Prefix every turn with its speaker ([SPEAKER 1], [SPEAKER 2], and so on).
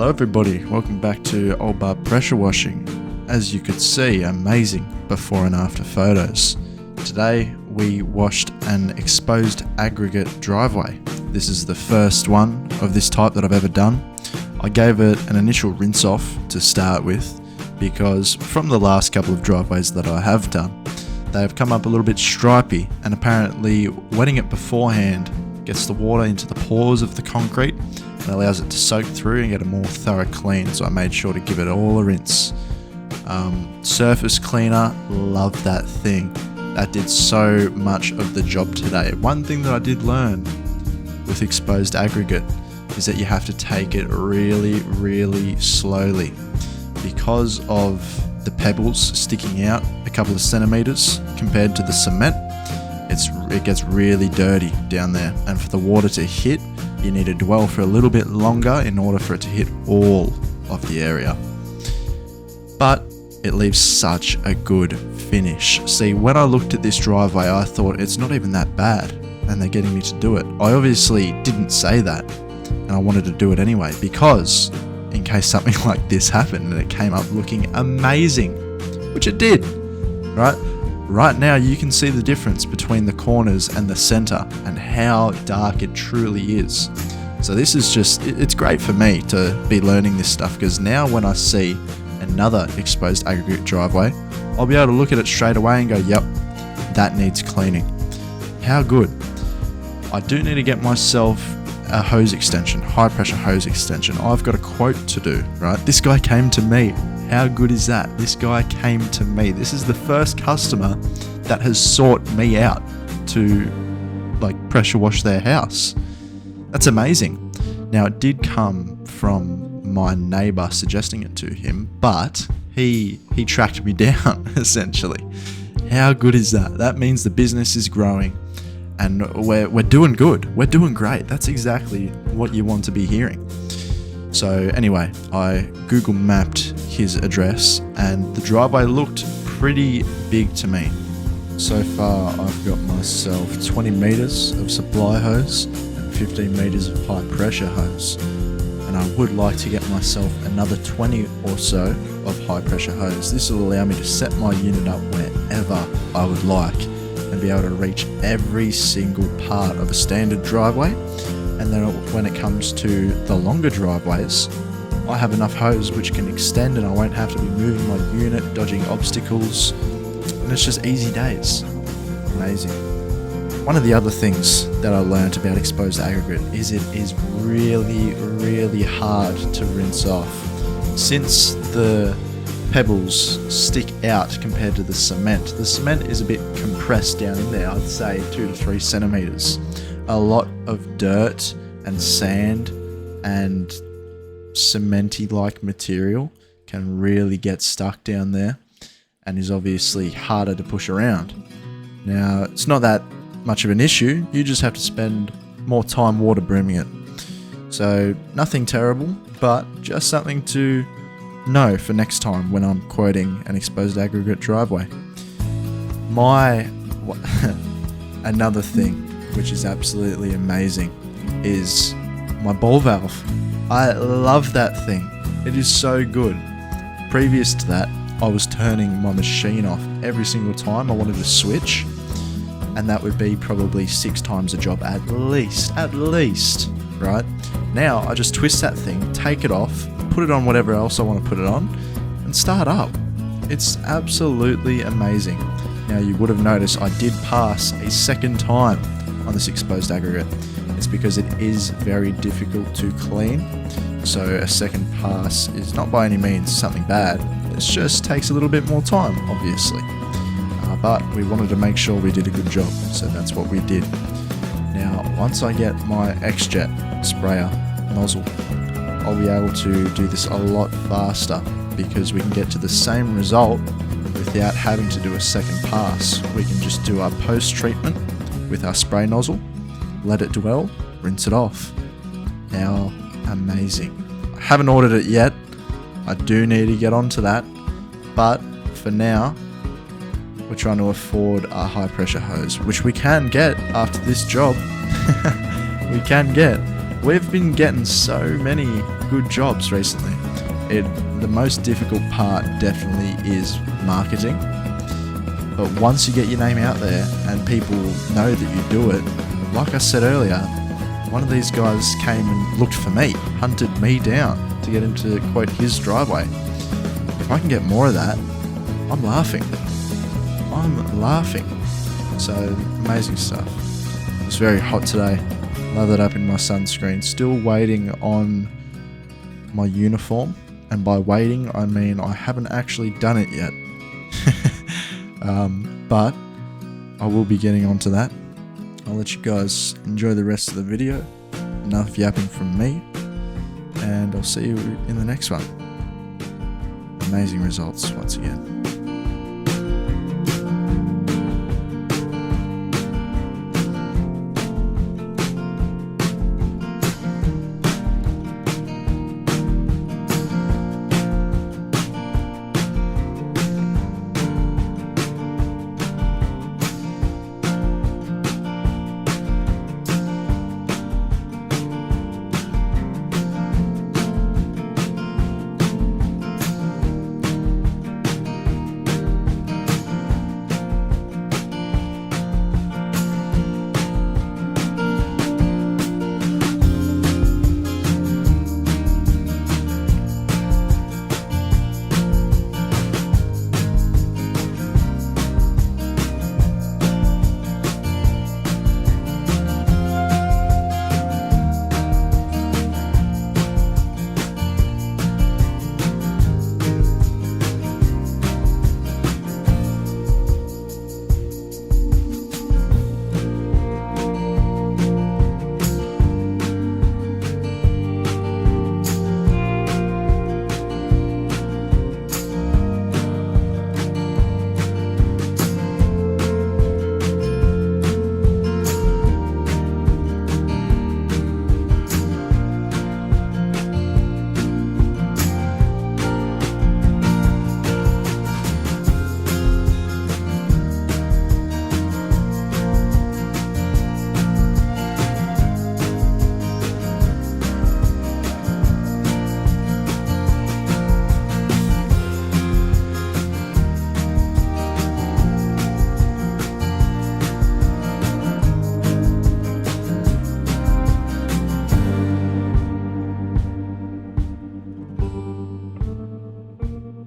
[SPEAKER 1] Hello everybody, welcome back to Old Bar Pressure Washing. As you could see, amazing before and after photos. Today we washed an exposed aggregate driveway. This is the first one of this type that I've ever done. I gave it an initial rinse off to start with because from the last couple of driveways that I have done, they have come up a little bit stripy, and apparently wetting it beforehand gets the water into the pores of the concrete and allows it to soak through and get a more thorough clean. So I made sure to give it all a rinse. Surface cleaner, love that thing. That did so much of the job today. One thing that I did learn with exposed aggregate is that you have to take it really slowly because of the pebbles sticking out a couple of centimeters compared to the cement. It gets really dirty down there, and for the water to hit, you need to dwell for a little bit longer in order for it to hit all of the area. But it leaves such a good finish. See, when I looked at this driveway, I thought it's not even that bad, and they're getting me to do it. I obviously didn't say that, and I wanted to do it anyway because in case something like this happened and it came up looking amazing, which it did, right? Right now you can see the difference between the corners and the center and how dark it truly is. So this is just, it's great for me to be learning this stuff, because now when I see another exposed aggregate driveway, I'll be able to look at it straight away and go, yep, that needs cleaning. How good. I do need to get myself a hose extension, high pressure hose extension. I've got a quote to do, right? This guy came to me. How good is that? This guy came to me. This is the first customer that has sought me out to pressure wash their house. That's amazing. Now, it did come from my neighbor suggesting it to him, but he tracked me down essentially. How good is that? That means the business is growing and we're doing good. We're doing great. That's exactly what you want to be hearing. So anyway, I Google mapped his address and the driveway looked pretty big to me. So far I've got myself 20 meters of supply hose and 15 meters of high pressure hose. And I would like to get myself another 20 or so of high pressure hose. This will allow me to set my unit up wherever I would like and be able to reach every single part of a standard driveway. And then when it comes to the longer driveways, I have enough hose which can extend and I won't have to be moving my unit, dodging obstacles, and it's just easy days. Amazing. One of the other things that I learned about exposed aggregate is it is really hard to rinse off. Since the pebbles stick out compared to the cement is a bit compressed down in there, I'd say 2 to 3 centimeters. A lot of dirt and sand and cementy like material can really get stuck down there and is obviously harder to push around. Now, it's not that much of an issue, you just have to spend more time water brooming it. So nothing terrible, but just something to know for next time when I'm quoting an exposed aggregate driveway. Another thing which is absolutely amazing is my ball valve. I love that thing. It is so good. Previous to that, I was turning my machine off every single time I wanted to switch, and that would be probably 6 times a job at least, right? Now I just twist that thing, take it off, put it on whatever else I want to put it on, and start up. It's absolutely amazing. Now, you would have noticed I did pass a second time on this exposed aggregate. It's because it is very difficult to clean, so a second pass is not by any means something bad. It just takes a little bit more time, obviously, but we wanted to make sure we did a good job, so that's what we did. Now, once I get my X-Jet sprayer nozzle, I'll be able to do this a lot faster because we can get to the same result without having to do a second pass. We can just do our post-treatment with our spray nozzle, let it dwell, rinse it off. How amazing. I haven't ordered it yet. I do need to get onto that, but for now we're trying to afford a high pressure hose, which we can get after this job. We can get, We've been getting so many good jobs recently. The most difficult part definitely is marketing. But once you get your name out there and people know that you do it, like I said earlier, one of these guys came and looked for me, hunted me down to get him to quote his driveway. If I can get more of that, I'm laughing. So amazing stuff. It's very hot today. Lathered up in my sunscreen. Still waiting on my uniform. And by waiting, I mean I haven't actually done it yet. But I will be getting onto that. I'll let you guys enjoy the rest of the video. Enough yapping from me. And I'll see you in the next one. Amazing results once again.